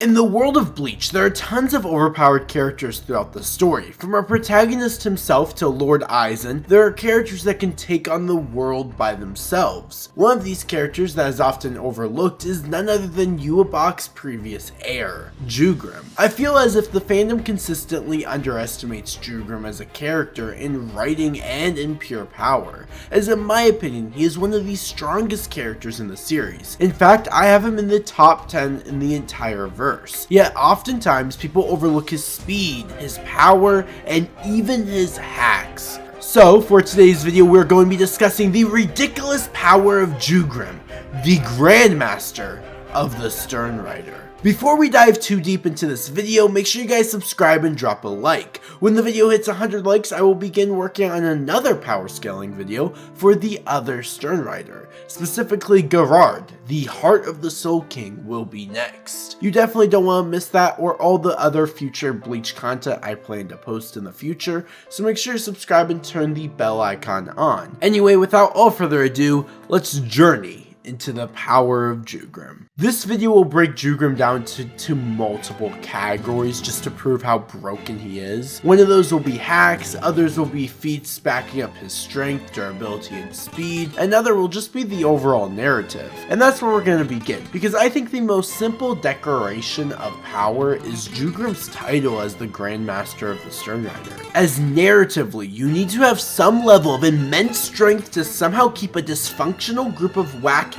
In the world of Bleach, there are tons of overpowered characters throughout the story. From our protagonist himself to Lord Aizen, there are characters that can take on the world by themselves. One of these characters that is often overlooked is none other than Yhwach's previous heir, Jugram. I feel as if the fandom consistently underestimates Jugram as a character in writing and in pure power, as in my opinion, he is one of the strongest characters in the series. In fact, I have him in the top 10 in the entire verse. Yet oftentimes people overlook his speed, his power, and even his hacks. So for today's video, we're going to be discussing the ridiculous power of Jugram, the Grandmaster of the Stern Rider. Before we dive too deep into this video, make sure you guys subscribe and drop a like. When the video hits 100 likes, I will begin working on another power scaling video for the other Stern Rider. Specifically, Gerard, the Heart of the Soul King, will be next. You definitely don't want to miss that or all the other future Bleach content I plan to post in the future, so make sure to subscribe and turn the bell icon on. Anyway, without all further ado, let's journey into the power of Jugram. This video will break Jugram down to multiple categories just to prove how broken he is. One of those will be hacks, others will be feats backing up his strength, durability, and speed. Another will just be the overall narrative. And that's where we're going to begin, because I think the most simple declaration of power is Jugram's title as the Grandmaster of the Stern Rider. As narratively, you need to have some level of immense strength to somehow keep a dysfunctional group of whackheads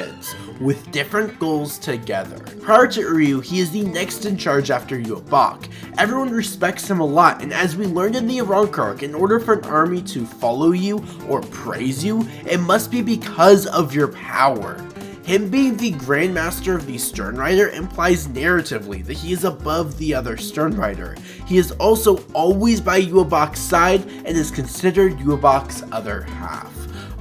with different goals together. Prior to Uryu, he is the next in charge after Yhwach. Everyone respects him a lot, and as we learned in the Iranka arc, in order for an army to follow you or praise you, it must be because of your power. Him being the Grandmaster of the Stern Rider implies narratively that he is above the other Stern Rider. He is also always by Yhwach's side and is considered Yhwach's other half,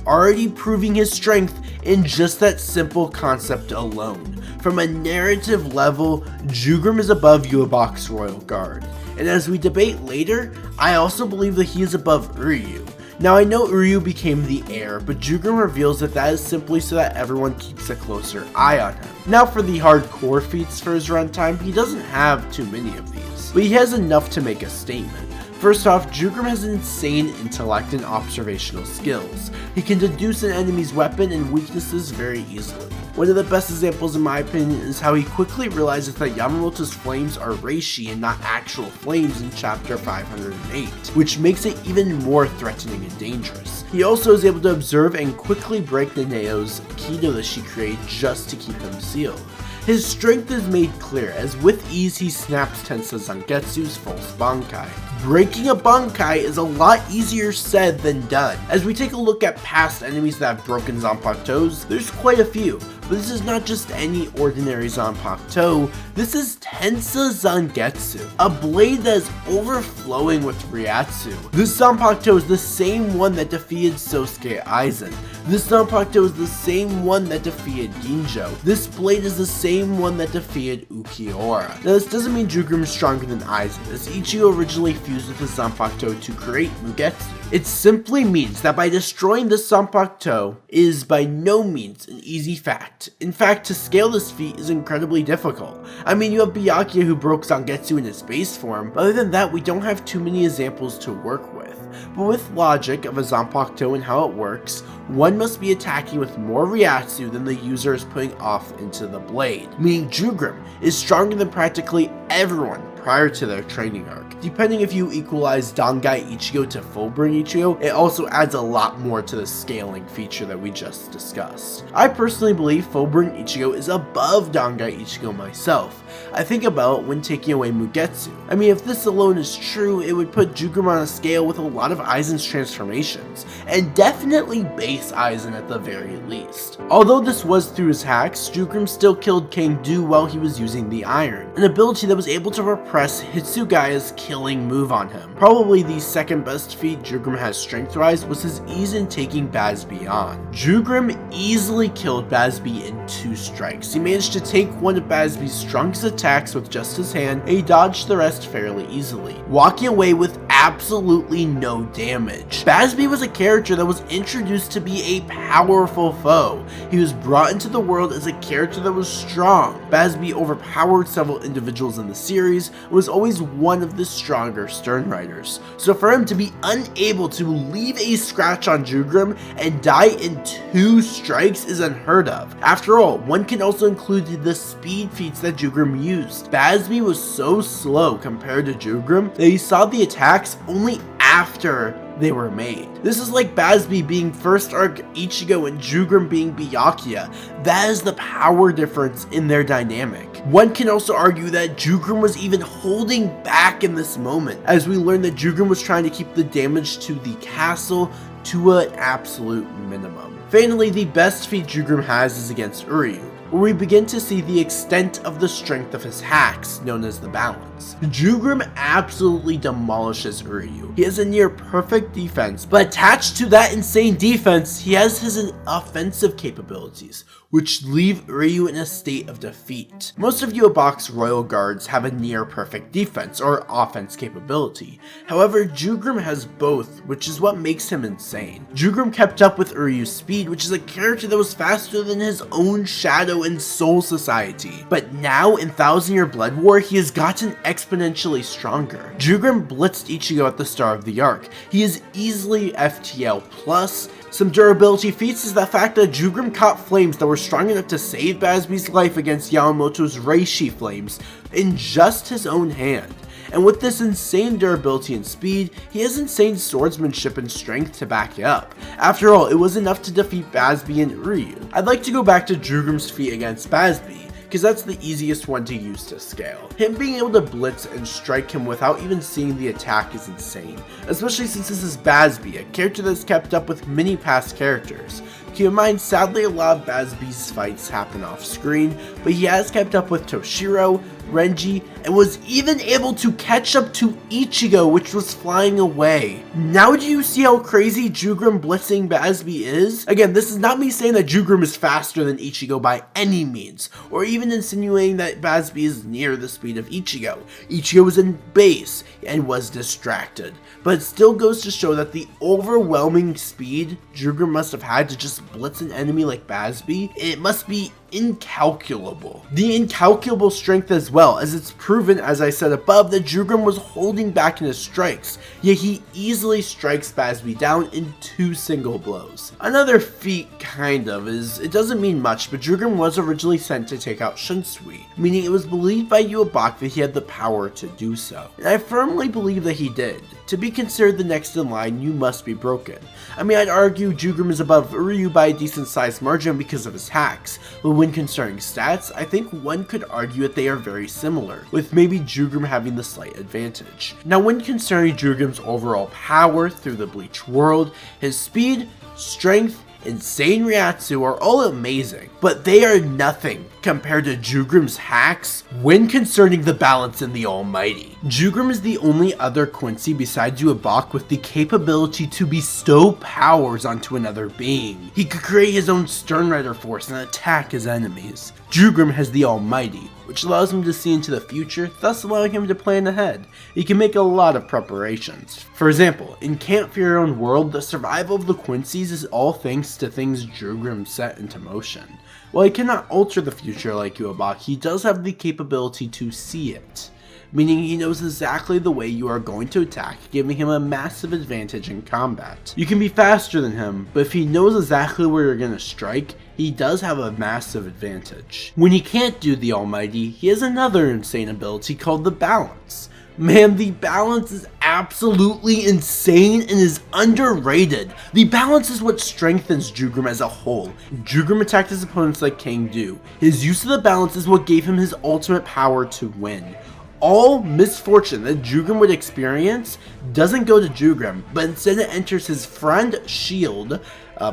already proving his strength in just that simple concept alone. From a narrative level, Jugram is above Yhwach's royal guard, and as we debate later, I also believe that he is above Uryu. Now I know Uryu became the heir, but Jugram reveals that is simply so that everyone keeps a closer eye on him. Now for the hardcore feats for his runtime, he doesn't have too many of these, but he has enough to make a statement. First off, Jugram has insane intellect and observational skills. He can deduce an enemy's weapon and weaknesses very easily. One of the best examples in my opinion is how he quickly realizes that Yamamoto's flames are reishi and not actual flames in chapter 508, which makes it even more threatening and dangerous. He also is able to observe and quickly break Neneo's Kido that she created just to keep him sealed. His strength is made clear, as with ease he snaps Tensa Zangetsu's false Bankai. Breaking a Bankai is a lot easier said than done. As we take a look at past enemies that have broken Zanpakutos, there's quite a few. But this is not just any ordinary Zanpakuto, this is Tensa Zangetsu, a blade that is overflowing with Ryatsu. This Zanpakuto is the same one that defeated Sosuke Aizen. This Zanpakuto is the same one that defeated Ginjo. This blade is the same one that defeated Ukiura. Now this doesn't mean Jugram is stronger than Aizen, as Ichigo originally fused with his Zanpakuto to create Mugetsu. It simply means that by destroying this Zanpakuto is by no means an easy fact. In fact, to scale this feat is incredibly difficult. I mean, you have Byakuya who broke Zangetsu in its base form, but other than that, we don't have too many examples to work with. But with logic of a Zanpakuto and how it works, one must be attacking with more Ryatsu than the user is putting off into the blade, meaning Jugram is stronger than practically everyone prior to their training arc. Depending if you equalize Dangai Ichigo to Fullbring Ichigo, it also adds a lot more to the scaling feature that we just discussed. I personally believe Fullbring Ichigo is above Dangai Ichigo myself. I think about when taking away Mugetsu. I mean, if this alone is true, it would put Jugram on a scale with a lot of Aizen's transformations, and definitely base Aizen at the very least. Although this was through his hacks, Jugram still killed Kangdu while he was using the Iron, an ability that was able to repress Hitsugaya's killing move on him. Probably the second best feat Jugram has strength-wise was his ease in taking Bazby on. Jugram easily killed Bazby in 2 strikes. He managed to take one of Bazby's strongest attacks with just his hand, and he dodged the rest fairly easily, walking away with absolutely no damage. Bazby was a character that was introduced to be a powerful foe. He was brought into the world as a character that was strong. Bazby overpowered several individuals in the series and was always one of the stronger Stern Riders. So for him to be unable to leave a scratch on Jugram and die in 2 strikes is unheard of. After all, one can also include the speed feats that Jugram used. Bazby was so slow compared to Jugram that he saw the attacks only after they were made. This is like Bazby being first arc Ichigo and Jugram being Byakuya. That is the power difference in their dynamic. One can also argue that Jugram was even holding back in this moment, as we learned that Jugram was trying to keep the damage to the castle to an absolute minimum. Finally, the best feat Jugram has is against Uryu, where we begin to see the extent of the strength of his hacks, known as the balance. Jugram absolutely demolishes Uryu. He has a near perfect defense, but attached to that insane defense, he has his offensive capabilities, which leave Uryu in a state of defeat. Most of Yubak's royal guards have a near perfect defense or offense capability. However, Jugram has both, which is what makes him insane. Jugram kept up with Uryu's speed, which is a character that was faster than his own Shadow in Soul Society. But now in Thousand Year Blood War, he has gotten exponentially stronger. Jugram blitzed Ichigo at the start of the arc. He is easily FTL+. Some durability feats is the fact that Jugram caught flames that were strong enough to save Bazby's life against Yamamoto's Reishi flames in just his own hand. And with this insane durability and speed, he has insane swordsmanship and strength to back it up. After all, it was enough to defeat Bazby and Uryu. I'd like to go back to Jugram's feat against Bazby, because that's the easiest one to use to scale. Him being able to blitz and strike him without even seeing the attack is insane, especially since this is Bazby, a character that's kept up with many past characters. Keep in mind, sadly a lot of Bazby's fights happen off screen, but he has kept up with Toshiro, Renji, and was even able to catch up to Ichigo, which was flying away. Now do you see how crazy Jugram blitzing Bazby is? Again, this is not me saying that Jugram is faster than Ichigo by any means, or even insinuating that Bazby is near the speed of Ichigo. Ichigo was in base and was distracted, but it still goes to show that the overwhelming speed Jugram must have had to just blitz an enemy like Bazby, it must be incalculable. The incalculable strength as well, as it's proven, as I said above, that Jugram was holding back in his strikes, yet he easily strikes Bazby down in 2 single blows. Another feat, kind of, is it doesn't mean much, but Jugram was originally sent to take out Shunsui, meaning it was believed by Yubak that he had the power to do so. And I firmly believe that he did. To be considered the next in line, you must be broken. I mean, I'd argue Jugram is above Uryu by a decent sized margin because of his hacks, but when concerning stats, I think one could argue that they are very similar, with maybe Jugram having the slight advantage. Now when concerning Jugram's overall power through the Bleach world, his speed, strength, insane Ryatsu are all amazing, but they are nothing compared to Jugram's hacks when concerning the balance in the Almighty. Jugram is the only other Quincy besides Yubak with the capability to bestow powers onto another being. He could create his own Stern Rider force and attack his enemies. Jugram has the Almighty, which allows him to see into the future, thus allowing him to plan ahead. He can make a lot of preparations. For example, in Can't Fear Your Own World, the survival of the Quincy's is all thanks to things Jugram set into motion. While he cannot alter the future like Yubak, he does have the capability to see it, meaning he knows exactly the way you are going to attack, giving him a massive advantage in combat. You can be faster than him, but if he knows exactly where you're going to strike, he does have a massive advantage. When he can't do the Almighty, he has another insane ability called the Balance. Man, the balance is absolutely insane and is underrated. The balance is what strengthens Jugram as a whole. Jugram attacked his opponents like King Do. His use of the balance is what gave him his ultimate power to win. All misfortune that Jugram would experience doesn't go to Jugram, but instead it enters his friend Shield.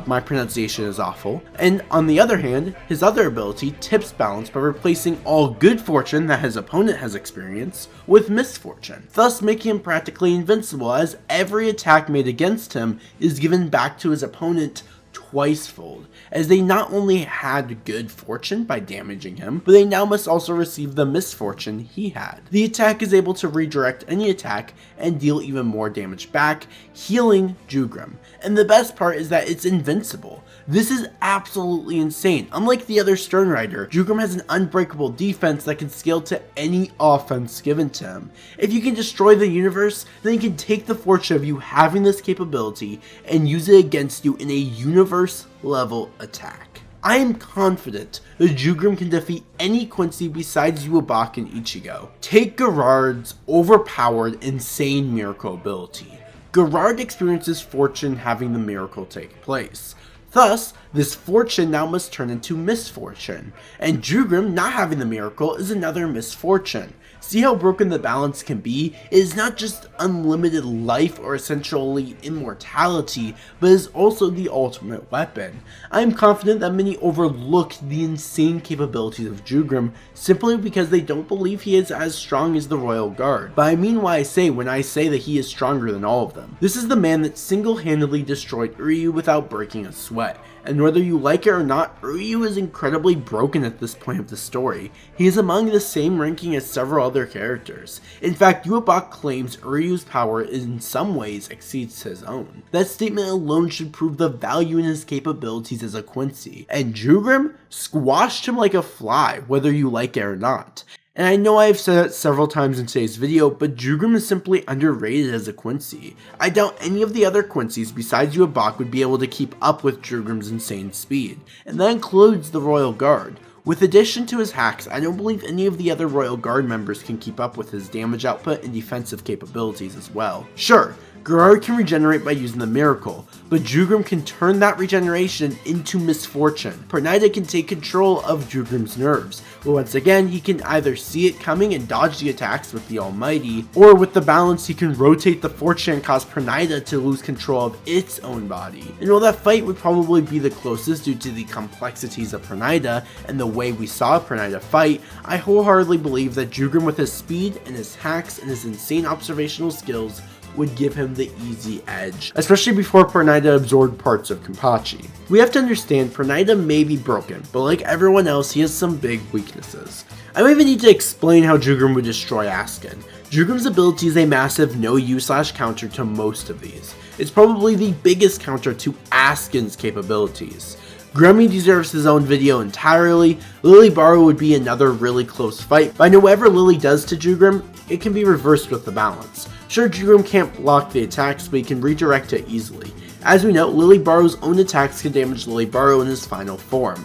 My pronunciation is awful. And on the other hand, his other ability tips balance by replacing all good fortune that his opponent has experienced with misfortune, thus making him practically invincible, as every attack made against him is given back to his opponent twice-fold, as they not only had good fortune by damaging him, but they now must also receive the misfortune he had. The attack is able to redirect any attack and deal even more damage back, healing Jugram. And the best part is that it's invincible. This is absolutely insane. Unlike the other Stern Rider, Jugram has an unbreakable defense that can scale to any offense given to him. If you can destroy the universe, then he can take the fortune of you having this capability and use it against you in a universe-level attack. I am confident that Jugram can defeat any Quincy besides Yhwach and Ichigo. Take Gerard's overpowered, insane miracle ability. Gerard experiences fortune having the miracle take place. Thus, this fortune now must turn into misfortune, and Jugram not having the miracle is another misfortune. See how broken the balance can be? It is not just unlimited life or essentially immortality, but is also the ultimate weapon. I am confident that many overlook the insane capabilities of Jugram simply because they don't believe he is as strong as the Royal Guard. But I mean what I say when I say that he is stronger than all of them. This is the man that single-handedly destroyed Uryu without breaking a sweat. And whether you like it or not, Uryu is incredibly broken at this point of the story. He is among the same ranking as several other characters. In fact, Yhwach claims Uryu's power in some ways exceeds his own. That statement alone should prove the value in his capabilities as a Quincy. And Jugram squashed him like a fly, whether you like it or not. And I know I have said it several times in today's video, but Jugram is simply underrated as a Quincy. I doubt any of the other Quincy's besides Yhwach would be able to keep up with Jugram's insane speed, and that includes the Royal Guard. With addition to his hacks, I don't believe any of the other Royal Guard members can keep up with his damage output and defensive capabilities as well. Sure, Gerard can regenerate by using the miracle, but Jugram can turn that regeneration into misfortune. Pernida can take control of Jugram's nerves, but once again he can either see it coming and dodge the attacks with the Almighty, or with the balance he can rotate the fortune and cause Pernida to lose control of its own body. And while that fight would probably be the closest due to the complexities of Pernida and the way we saw Pernida fight, I wholeheartedly believe that Jugram with his speed and his hacks and his insane observational skills would give him the easy edge, especially before Pernida absorbed parts of Kenpachi. We have to understand Pernida may be broken, but like everyone else, he has some big weaknesses. I don't even need to explain how Jugram would destroy Askin. Jugram's ability is a massive no-use/counter to most of these. It's probably the biggest counter to Askin's capabilities. Grummy deserves his own video entirely. Lily Baru would be another really close fight, but I know whatever Lily does to Jugram, it can be reversed with the balance. Sure, Jugram can't block the attacks, but he can redirect it easily. As we know, Lily Baru's own attacks can damage Lily Baru in his final form.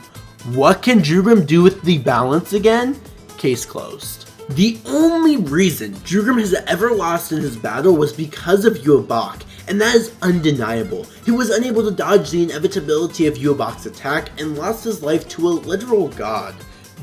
What can Jugram do with the balance again? Case closed. The only reason Jugram has ever lost in his battle was because of Yhwach, and that is undeniable. He was unable to dodge the inevitability of Yhwach's attack and lost his life to a literal god.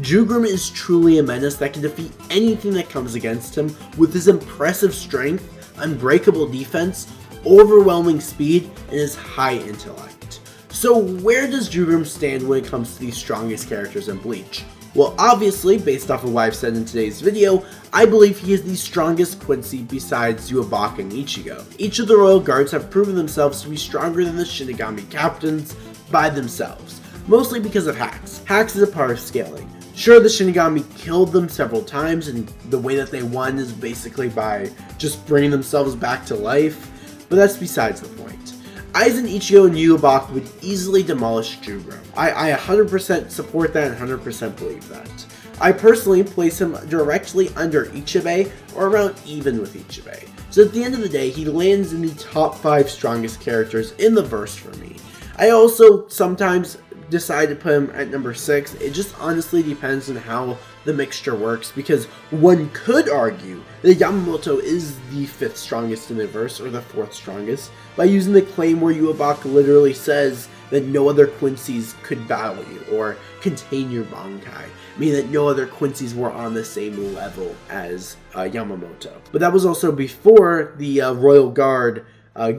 Jugram is truly a menace that can defeat anything that comes against him with his impressive strength, unbreakable defense, overwhelming speed, and his high intellect. So where does Jugram stand when it comes to the strongest characters in Bleach? Well, obviously, based off of what I've said in today's video, I believe he is the strongest Quincy besides Yhwach and Ichigo. Each of the Royal Guards have proven themselves to be stronger than the Shinigami captains by themselves, mostly because of hacks. Hacks is a part of scaling. Sure, the Shinigami killed them several times, and the way that they won is basically by just bringing themselves back to life, but that's besides the point. Aizen, Ichigo, and Yhwach would easily demolish Jugram. I 100% support that and 100% believe that. I personally place him directly under Ichibei or around even with Ichibei. So at the end of the day, he lands in the top 5 strongest characters in the verse for me. I also sometimes decide to put him at number 6. It just honestly depends on how the mixture works, because one could argue that Yamamoto is the 5th strongest in the verse, or the 4th strongest, by using the claim where Yhwach literally says that no other Quincy's could battle you, or contain your Bankai, meaning that no other Quincy's were on the same level as Yamamoto. But that was also before the Royal Guard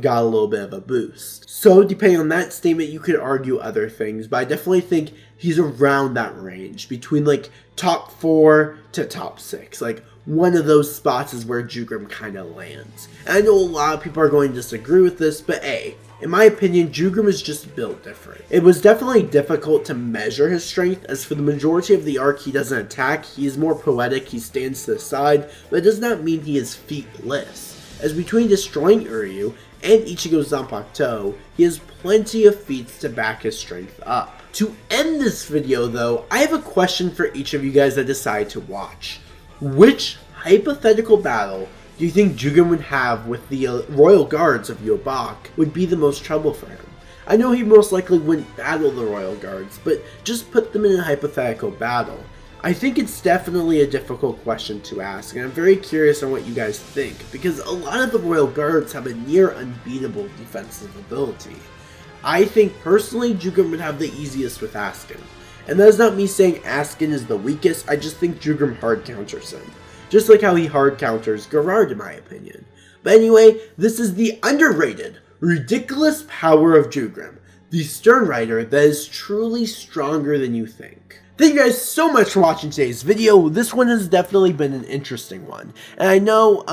got a little bit of a boost. So depending on that statement, you could argue other things, but I definitely think he's around that range, between like top 4 to top 6. Like one of those spots is where Jugram kind of lands. And I know a lot of people are going to disagree with this, but hey, in my opinion, Jugram is just built different. It was definitely difficult to measure his strength, as for the majority of the arc he doesn't attack, he is more poetic, he stands to the side, but it does not mean he is featless. As between destroying Uryu and Ichigo Zanpakuto, he has plenty of feats to back his strength up. To end this video though, I have a question for each of you guys that decide to watch. Which hypothetical battle do you think Jugram would have with the Royal Guards of Yobak would be the most trouble for him? I know he most likely wouldn't battle the Royal Guards, but just put them in a hypothetical battle. I think it's definitely a difficult question to ask, and I'm very curious on what you guys think, because a lot of the Royal Guards have a near unbeatable defensive ability. I think personally Jugram would have the easiest with Askin. And that is not me saying Askin is the weakest, I just think Jugram hard counters him. Just like how he hard counters Gerard in my opinion. But anyway, this is the underrated, ridiculous power of Jugram, the Stern Rider that is truly stronger than you think. Thank you guys so much for watching today's video. This one has definitely been an interesting one. And I know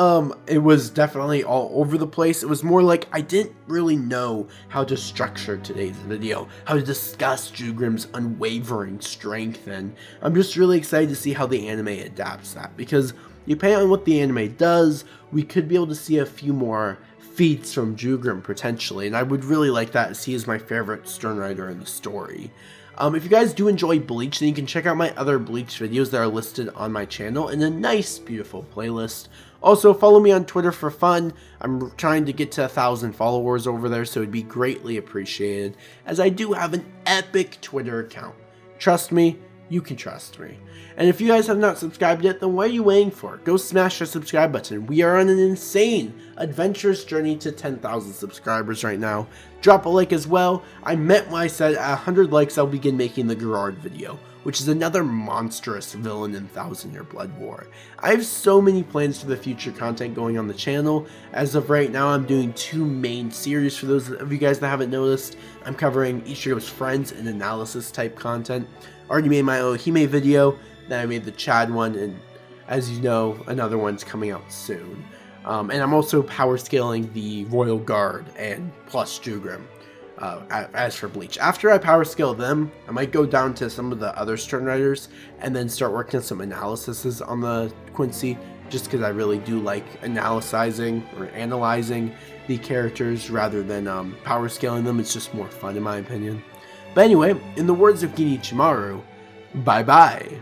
it was definitely all over the place. It was more like I didn't really know how to structure today's video, how to discuss Jugram's unwavering strength, and I'm just really excited to see how the anime adapts that, because depending on what the anime does, we could be able to see a few more feats from Jugram potentially, and I would really like that, as he is my favorite Stern Rider in the story. If you guys do enjoy Bleach, then you can check out my other Bleach videos that are listed on my channel in a nice, beautiful playlist. Also, follow me on Twitter for fun. I'm trying to get to 1,000 followers over there, so it'd be greatly appreciated, as I do have an epic Twitter account. Trust me, you can trust me. And if you guys have not subscribed yet, then what are you waiting for? Go smash the subscribe button. We are on an insane, adventurous journey to 10,000 subscribers right now. Drop a like as well. I meant when I said at 100 likes I'll begin making the Gerard video, which is another monstrous villain in 1,000-Year Blood War. I have so many plans for the future content going on the channel. As of right now, I'm doing 2 main series. For those of you guys that haven't noticed, I'm covering Ichigo's friends and analysis type content. Already made my Ohime video, then I made the Chad one, and as you know, another one's coming out soon. And I'm also power scaling the Royal Guard and plus Jugram. As for Bleach, after I power scale them, I might go down to some of the other Stern Riders and then start working on some analyses on the Quincy, just because I really do like analyzing the characters rather than power scaling them. It's just more fun in my opinion. But anyway, in the words of Genichimaru, bye bye.